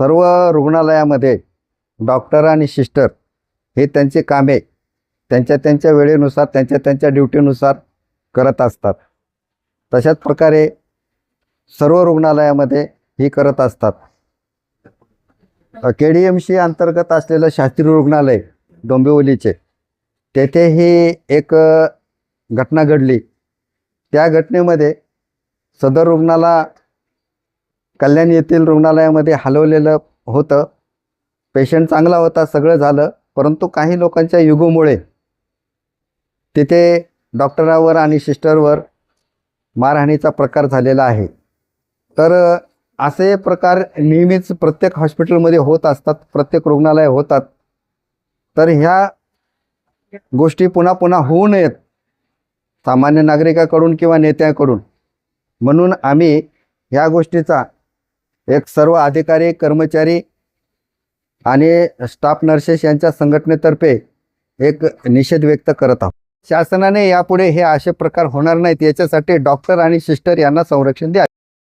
सर्व रुग्णालयामध्ये डॉक्टर आणि सिस्टर हे त्यांची कामे त्यांच्या वेळेनुसार त्यांच्या ड्युटीनुसार करत असतात. तशाच प्रकारे सर्व रुग्णालयामध्ये ही करत असतात. KDMC अंतर्गत असलेलं शास्त्री रुग्णालय डोंबिवलीचे, तेथेही एक घटना घडली. त्या घटनेमध्ये सदर रुग्णाला कल्याण येथील रुग्णालयामध्ये हलवलेलं होतं. पेशंट चांगला होता, सगळं झालं, परंतु काही लोकांच्या युगोमुळे तिथे डॉक्टरावर आणि सिस्टरवर मारहाणीचा प्रकार झालेला आहे. तर असे प्रकार नेहमीच प्रत्येक हॉस्पिटलमध्ये होत असतात, प्रत्येक रुग्णालय होतात. तर ह्या गोष्टी पुन्हा पुन्हा होऊ नयेत सामान्य नागरिकाकडून किंवा नेत्याकडून, म्हणून आम्ही ह्या गोष्टीचा एक सर्व अधिकारी, कर्मचारी आणि स्टाफ नर्सेस यांच्या संघटनेतर्फे एक निषेध व्यक्त करत आहोत. शासनाने यापुढे हे असे प्रकार होणार नाहीत याच्यासाठी डॉक्टर आणि सिस्टर यांना संरक्षण द्यावे.